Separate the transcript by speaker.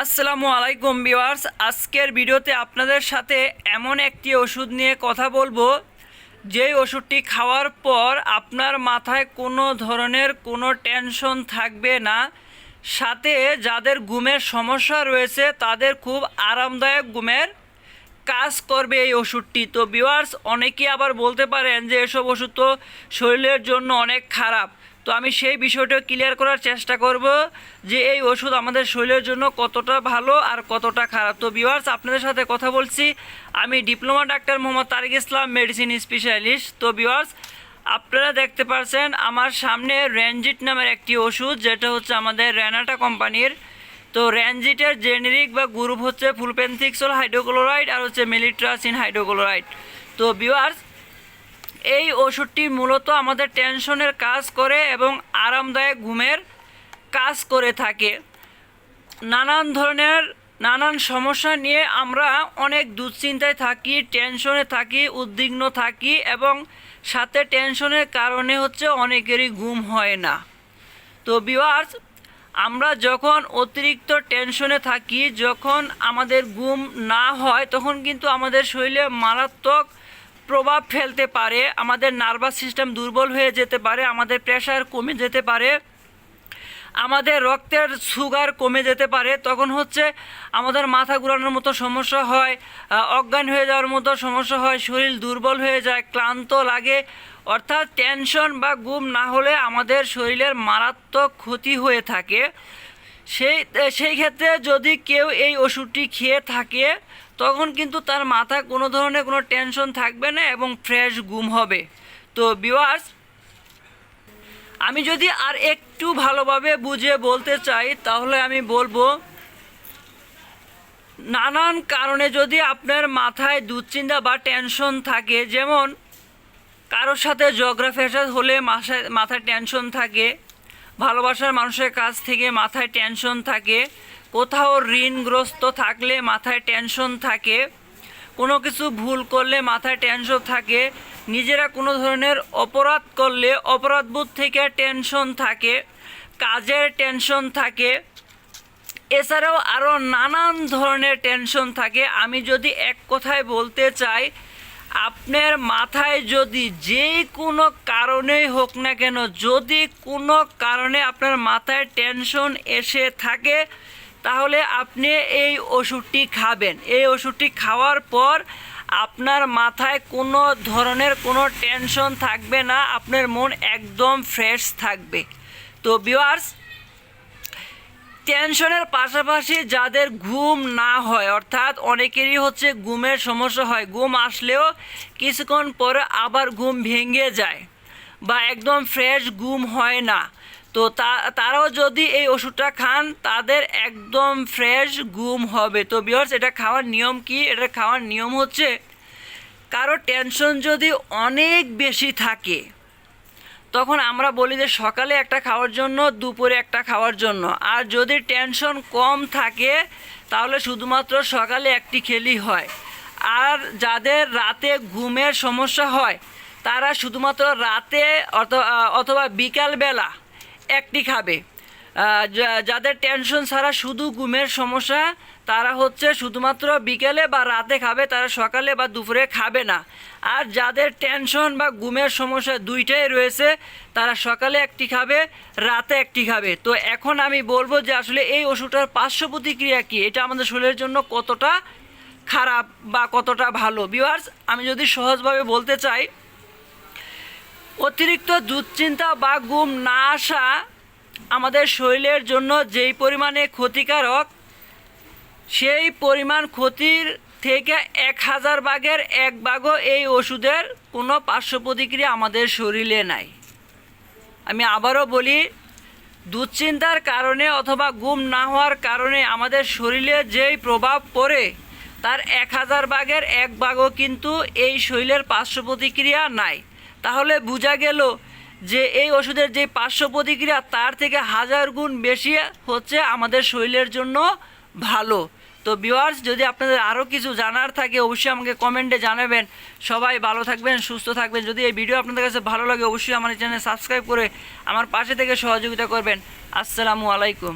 Speaker 1: আসসালামু আলাইকুম ভিউয়ার্স। আজকের ভিডিওতে আপনাদের সাথে এমন একটি ওষুধ নিয়ে কথা বলবো যেই ওষুধটি খাওয়ার পর আপনার মাথায় কোনো ধরনের কোনো টেনশন থাকবে না, সাথে যাদের ঘুমের সমস্যা রয়েছে তাদের খুব আরামদায়ক ঘুমের কাজ করবে এই ওষুধটি। তো ভিউয়ার্স, অনেকেই আবার বলতে পারেন যে এসব ওষুধ তো শরীরের জন্য অনেক খারাপ। তো আমি সেই বিষয়টা ক্লিয়ার করার চেষ্টা করব যে এই ওষুধ আমাদের শরীরের জন্য কতটা ভালো আর কতটা খারাপ। তো ভিউয়ার্স, আপনাদের সাথে কথা বলছি আমি ডিপ্লোমা ডাক্তার মোহাম্মদ তারিক ইসলাম, মেডিসিন স্পেশালিস্ট। তো ভিউয়ার্স, আপনারা দেখতে পাচ্ছেন আমার সামনে রেনজিট নামের একটি ওষুধ, যেটা হচ্ছে আমাদের রেনাটা কোম্পানির। তো রেনজিটের জেনেরিক বা গ্রুপ হচ্ছে ফুলপেনথিক্সল হাইড্রোক্লোরাইড আর হচ্ছে মেলিট্রাসিন হাইড্রোক্লোরাইড। তো ভিউয়ার্স, এই ওষুধটি মূলত আমাদের টেনশনের কাজ করে এবং আরামদায়ক ঘুমের কাজ করে থাকে। নানান সমস্যা নিয়ে আমরা অনেক দুশ্চিন্তায় থাকি, টেনশনে থাকি, উদ্বিগ্ন থাকি এবং সাথে টেনশনের কারণে হচ্ছে অনেকেরই ঘুম হয় না। তো ভিউয়ার্স, আমরা যখন অতিরিক্ত টেনশনে থাকি, যখন আমাদের ঘুম না হয়, তখন কিন্তু আমাদের শরীরে মারাত্মক প্রভাব ফেলতে পারে। আমাদের নার্ভাস সিস্টেম দুর্বল হয়ে যেতে পারে, আমাদের প্রেশার কমে যেতে পারে, আমাদের রক্তের সুগার কমে যেতে পারে। তখন হচ্ছে আমাদের মাথা ঘোরানোর মতো সমস্যা হয়, অজ্ঞান হয়ে যাওয়ার মতো সমস্যা হয়, শরীর দুর্বল হয়ে যায়, ক্লান্ত লাগে। অর্থাৎ টেনশন বা ঘুম না হলে আমাদের শরীরের মারাত্মক ক্ষতি হয়ে থাকে। সেই ক্ষেত্রে যদি কেউ এই ওষুধটি খেয়ে থাকে, তখন কিন্তু তার মাথায় কোনো ধরনের কোনো টেনশন থাকবে না এবং ফ্রেশ ঘুম হবে। তো ভিউয়ার্স, আমি যদি আর একটু ভালোভাবে বুঝিয়ে বলতে চাই তাহলে আমি বলবো, নানান কারণে যদি আপনার মাথায় দুশ্চিন্তা বা টেনশন থাকে, যেমন কারোর সাথে ঝগড়া ফ্যাসাদ হলে মাথায় টেনশন থাকে, ভালোবাসার মানুষের কাছ থেকে মাথায় টেনশন থাকে, কোথাও ঋণগ্রস্ত থাকলে মাথায় টেনশন থাকে, কোনো কিছু ভুল করলে মাথায় টেনশন থাকে, নিজেরা কোনো ধরনের অপরাধ করলে অপরাধবোধ থেকে টেনশন থাকে, কাজের টেনশন থাকে, এছাড়াও আরও নানান ধরনের টেনশন থাকে। আমি যদি এক কথায় বলতে চাই, আপনার মাথায় যদি যে কোনো কারণেই হোক না কেন, যদি কোনো কারণে আপনার মাথায় টেনশন এসে থাকে, তাহলে আপনি এই ওষুধটি খাবেন। এই ওষুধটি খাওয়ার পর আপনার মাথায় কোনো ধরনের কোনো টেনশন থাকবে না, আপনার মন একদম ফ্রেশ থাকবে। তো ভিউয়ার্স, টেনশনের পাশাপাশি যাদের ঘুম না হয়, অর্থাৎ অনেকেরই হচ্ছে ঘুমের সমস্যা হয়, ঘুম আসলেও কিছুক্ষণ পরে আবার ঘুম ভেঙে যায় বা একদম ফ্রেশ ঘুম হয় না, তো তারাও যদি এই ওষুধটা খান তাদের একদম ফ্রেশ ঘুম হবে। তো ভিউয়ার্স, এটা খাওয়ার নিয়ম কি? এটা খাওয়ার নিয়ম হচ্ছে, কারো টেনশন যদি অনেক বেশি থাকে তখন আমরা বলি যে সকালে একটা খাওয়ার জন্য, দুপুরে একটা খাওয়ার জন্য। আর যদি টেনশন কম থাকে তাহলে শুধুমাত্র সকালে একটি খেলেই হয়। আর যাদের রাতে ঘুমের সমস্যা হয় তারা শুধুমাত্র রাতে অথবা বিকালবেলা একটি খাবে। যাদের টেনশন ছাড়া শুধু ঘুমের সমস্যা, তারা হচ্ছে শুধুমাত্র বিকেলে বা রাতে খাবে, তারা সকালে বা দুপুরে খাবে না। আর যাদের টেনশন বা ঘুমের সমস্যা দুইটাই রয়েছে, তারা সকালে একটি খাবে, রাতে একটি খাবে। তো এখন আমি বলবো যে আসলে এই ওষুধটার পার্শ্ব প্রতিক্রিয়া কী, এটা আমাদের শরীরের জন্য কতটা খারাপ বা কতটা ভালো। ভিউয়ার্স, আমি যদি সহজভাবে বলতে চাই, অতিরিক্ত দুশ্চিন্তা বা ঘুম না আসা আমাদের শরীরের জন্য যেই পরিমাণে ক্ষতিকারক, সেই পরিমাণ ক্ষতির থেকে 1000 ভাগের 1 ভাগও এই ওষুধের কোনো পার্শ্ব প্রতিক্রিয়া আমাদের শরীরে নাই। আমি আবারও বলি, দুশ্চিন্তার কারণে অথবা ঘুম না হওয়ার কারণে আমাদের শরীরে যেই প্রভাব পড়ে, তার 1000 ভাগের 1 ভাগও কিন্তু এই শরীরের পার্শ্ব প্রতিক্রিয়া নাই। তাহলে বোঝা গেল যে এই ওষুধের যে পার্শ্ব প্রতিক্রিয়া তার থেকে 1000 গুণ বেশি হচ্ছে আমাদের শরীরের জন্য ভালো। তো ভিউয়ার্স, যদি আপনাদের আরও কিছু জানার থাকে অবশ্যই আমাকে কমেন্টে জানাবেন। সবাই ভালো থাকবেন, সুস্থ থাকবেন। যদি এই ভিডিও আপনাদের কাছে ভালো লাগে অবশ্যই আমার চ্যানেল সাবস্ক্রাইব করে আমার পাশে থেকে সহযোগিতা করবেন। আসসালামু আলাইকুম।